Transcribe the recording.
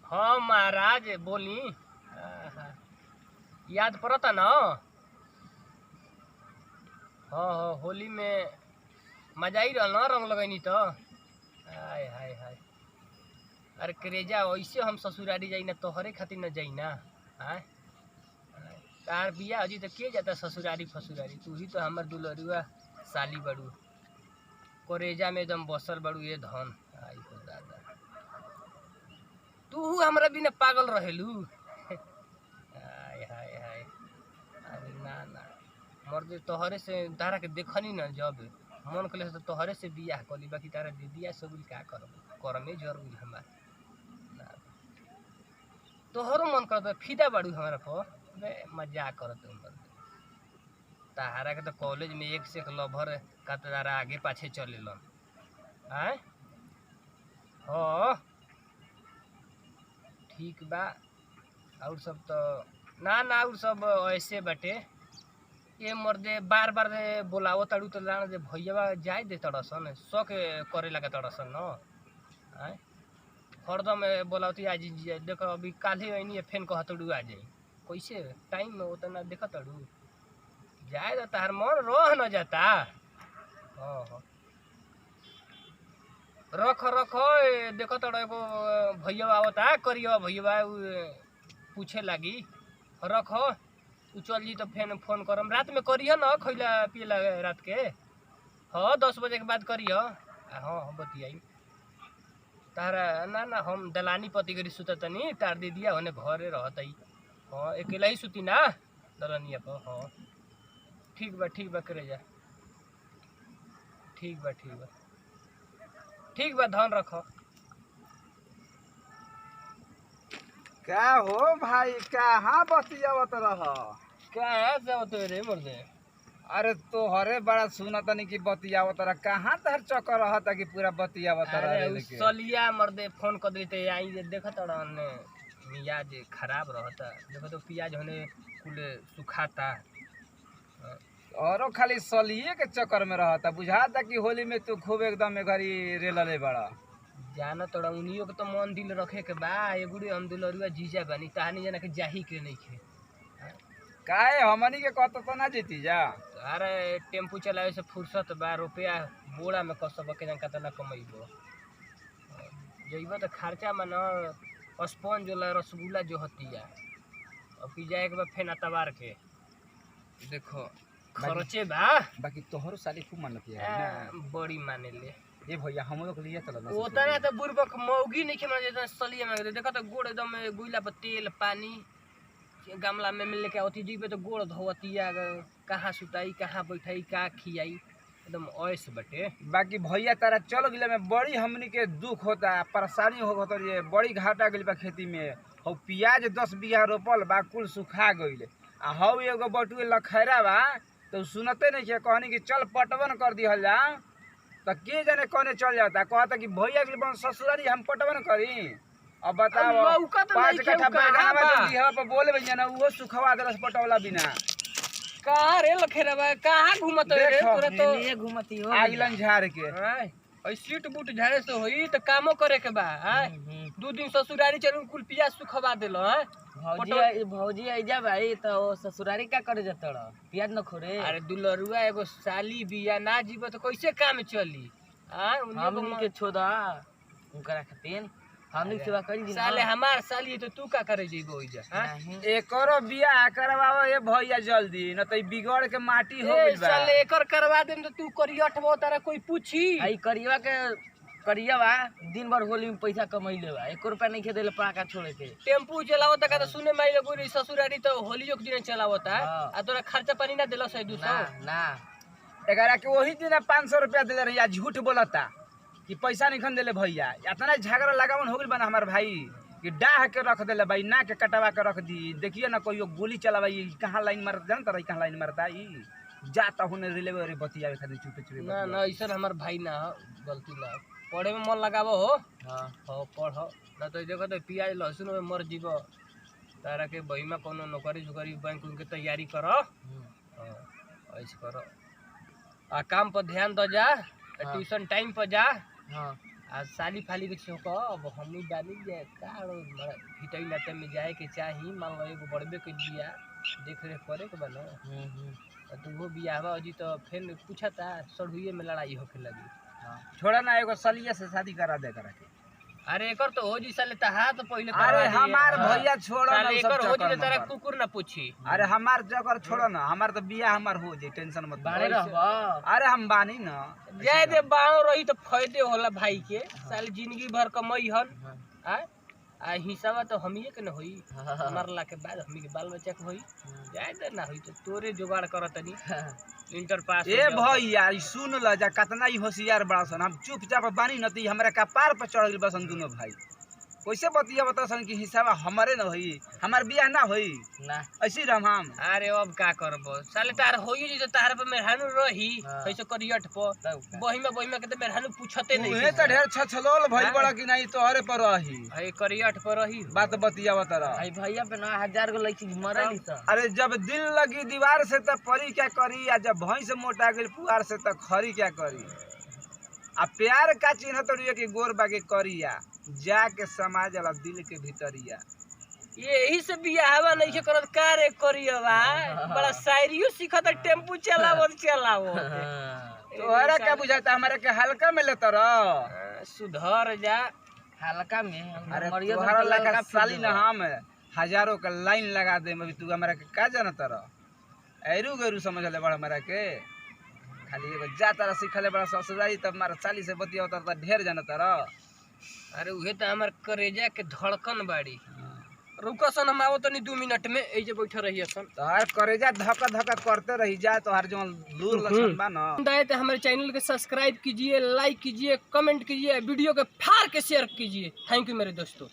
हाँ महाराज बोली। याद पड़ता ना। हाँ हाँ होली में मजा ही रहा ना, रंग लगैनी तो। हाय हाय हाय। अरे करेजा ऐसे हम ससुरारी जाई ना तोहरे खातिर न जाई ना। आय तार बिया हजी तो के जाता ससुरारी फसुरारी, तू ही तो हमर दुलरुआ साली बड़ू, करेजा में एकदम बसल बड़ू ये धन। आई हो दादा, तू हमरा बिना पागल रहेलू। हाय हाय हाय। अरे ना ना मर्द तोहरे से तारा के देखनी न, जब मन कले तो तोहरे से बियाह कली, बाकी तारा दीदिया सब का करब, करमे जर बुझ हमार ना। तोहरो मन करता फिदा बाड़ू हमारा पर। मजाक करत मर्द, तारा के तो कॉलेज में एक से एक लभर का तारा आगे पाछे चलेलन। आय हाँ ठीक बा। और सब तो ना ना, और सब ऐसे बाटे। ये मर्दे बार बार बोलाव तड़ू तो लान दे भैया जाए दे तड़सन, शौक करे लगे तड़सन न। आय हरदम बोलावती आज देखो अभी काले आई फेन कहतड़ू आ जाए, कैसे टाइम में उतना देख तड़ू जाए तो तार मन रह न जाता। हाँ रख रख देख तड़ एगो भैया आवता करियो, भैया पूछे लगी रख तू चल जी तो फेन फोन करम रात में करियो न, खैला पियला रात के। हाँ 10 बजे के बाद करियो। हाँ बतियाई तारा ना ना, हम दलानी पति करी सुता तनी, तार दीदिया होने घरे रहत। हाँ अकेला ही सुती ना दलनिया पर। हाँ ठीक बा करे जा, ठीक बा धन रख। क्या हो भाई, कहाँ बतियावत रह? कहाँ जाओ तो रे मर्दे? अरे तोहरे बड़ा सुना तनी कि बतियावत रह, कहाँ तहर चक्कर रहता कि पूरा बतियावत रह? अरे सलिया मर्दे फोन कर देते आई देखत रहने मियाज खराब रहता, देखो तो पियाज होने कुल सुखाता। औरो खाली सलिए के चक्कर में रहता, बुझाता कि होली में तू खूब एकदम घरी रेलले बड़ा। जाना तोड़ा उनियो के तो मन दिल रखे के बा, एगुड़ी हम दुलरुआ जीजा बनी तहानी जना के जाही के नहीं खे। काहे हमनी के कहत तो ना जीती जा? अरे टेम्पू चलावे से फुर्सत बा, रुपया बोड़ा में कसब के जन कतना कमैबो। जइबो तो खर्चा में न स्पंज जो रसगुल्ला जो हतिया और पी जाए के बाद फेन अतवार के देखो खर्चे बा। बाकी तोहरो साली खूब मानती है ना? बड़ी माने ले ए भैया हम लोग लिए चल ना ओतना तो बुरबक मौगी नहीं के माने सलिया में देखो तो गोड़ एकदम गुइला पर तेल पानी गमला में मिल के होती जी पे तो गोड़ धोवतिया, कहाँ सुताई कहाँ बैठाई का खियाई एकदम ऐस बटे। बाकी भैया तारा चल गिले में बड़ी हमनी के दुख होता, परेशानी होत ये, बड़ी घाटा गइल बा खेती में। हौ पियाज 10 बीघा रोपल बा कुल सुखा गइल, आ हौ एगो बटुए लखैरा बा तो सुनते नहीं के कहनी कि चल पटवन कर दिहल जा, तो के जाने कौने चल जाता, कहता कि भैया के बन ससुरारी हम पटवन करी। अब बताओ 5 कट्ठा बैगनवा दिहवा पर बोले भैया ना उहो सुखवा देलस पटवला बिना। कहाँ रे लखेरबा, कहाँ घूमत रे तोरा? तो ये घूमती हो आइलन झाड़ के। हां ओइ सीट बूट झाड़े से होई त कामो करे के बा। हां 2 दिन ससुरारी चलू कुल पिया सुखवा देलो। हां भौजी आइजा भाई तो ससुरारी का करे जतड़ पियाज न खोरे? अरे दुलरुआ एगो साली बिया ना जीव तो कैसे काम चली? हां हमनी के छोड़ा उनकरा खातिर हमनी सेवा करी साले हमार साली तो तू का करे जइबो ओइजा? हां एकरो बियाह करवाओ ए भैया जल्दी, न त बिगड़ के माटी हो गइल बा। साले एकर करवा देम तो तू करियठबो तारा कोई पूछी? आई करिया के करियावा दिन भर होली में पैसा कमैले बा, 1 रुपया नहीं खेदेले पाका छोड़े के। टेम्पू चलावत का तो सुने माइले गोरी ससुरारी तो होलियो के दिन चलावत है आ तोरा खर्चा पानी ना देलो 100-200 ना एकरा के वही दिन 500 रुपया देले रहिया, झूठ बोलता कि पैसा नहीं खन देले भैया। इतना झगड़ा लगावन हो गइल बना हमार भाई कि डाह के रख देले भाई, ना के कटवा के रख दी। देखिए ना कोई गोली चलावाई कहां लाइन मार जानता रही, कहां लाइन मारता ई जाता होने रिलेवे रे बतियावे खातिर चुपे चुपे। ना ना ऐसा हमार भाई ना गलती ना, पढ़े में मन लगावो हो। हां हो पढ़ ना तो देखो तो पियाज लहसुन में मर जीवो, तारा के बहिमा कोनो नौकरी झुकरी बैंक उनके तैयारी करो। हां ऐसे करो आ काम पर ध्यान दो जा, ट्यूशन टाइम पर जा। हां आ साली फाली के छोक अब हमनी बानी जे का हिटई नाते में जाए के चाही मान लो एगो बड़बे के बिया देख रेख करे के बना तो वो बियाहवा अजी तो फिर पूछता सड़हुए में लड़ाई होके लगी। छोड़ा ना एगो सलिया से शादी करा दे करा के। अरे एकर तो हो जी साले तहा तो पहले अरे हमार भैया छोड़ो ना साले सब एकर हो जी चक्कर तारा में। कुकुर ना पूछी। अरे हमार जगह छोड़ो ना, हमार तो बिया हमार हो जाए, टेंशन मत बाड़े लो। रहबा अरे हम बानी ना। जाए दे बाणो रही तो फायदे होला भाई के साले जिंदगी भर कमाई हन आ हिसाबा तो हमिए के न होई मरला के बाद हमी के बाल बच्चा के होई जाए दे ना होई तो तोरे जुगाड़ करतनी इंटर पास ए भैया ई सुन ल जा कितना ही होशियार बड़ा सन, हम चुपचाप बानी न ती हमरा कपार पर चढ़ गेल बसन दोनों भाई। कैसे बतिया बता सन कि हिसाबा हमारे न होई, हमार बियाह ना होई ना ऐसी रम हम। अरे अब का करबो साले तार होई जी तो तार पे मेहरानू रही कैसे करियट पर बहिमा के तो मेहरानू पूछते नहीं उहे त ढेर छछलोल भई बड़ा कि नहीं तोहरे पर रही है करियट पर रही बात बतिया बता रहा। आई भैया पे ना 1000 गो लड़की मरली स अरे जब दिल लगी दीवार से त परी क्या करी, आ जब भैंस मोटा गेल पुआर से त खरी क्या करी। आ प्यार का चिन्ह तोड़िए कि गोर बागे करिया जाके समाज वाला दिल के भीतरिया। यही से बियाहवा नहीं के करत का रे करियवा बड़ा शायरियो सीखत टेम्पू चलावत तोहरा क्या बुझाता हमारे के हल्का में लेता रह। सुधर जा हल्का में अरे मरिया तोहरा लगा साली ना हम हजारों का लाइन लगा दे, अभी तू हमारा के का जानता रह। एरू गरू समझ ले बड़ा हमारा के खाली एगो जा तारा सिखले बड़ा ससुरारी तब हमारा साली से बतिया होता ढेर जानता रह। अरे उहे तो हमार करेजा के धड़कन बाड़ी रुका सन हम आवत नहीं 2 मिनट में ऐजे बैठे रहिए सन तोहर करेजा धक्का धक्का करते रही जा, तोहर जो दूर लक्षण बा ना। दाए तो हमारे चैनल के सब्सक्राइब कीजिए, लाइक कीजिए, कमेंट कीजिए, वीडियो के फाड़ के शेयर कीजिए। थैंक यू मेरे दोस्तों।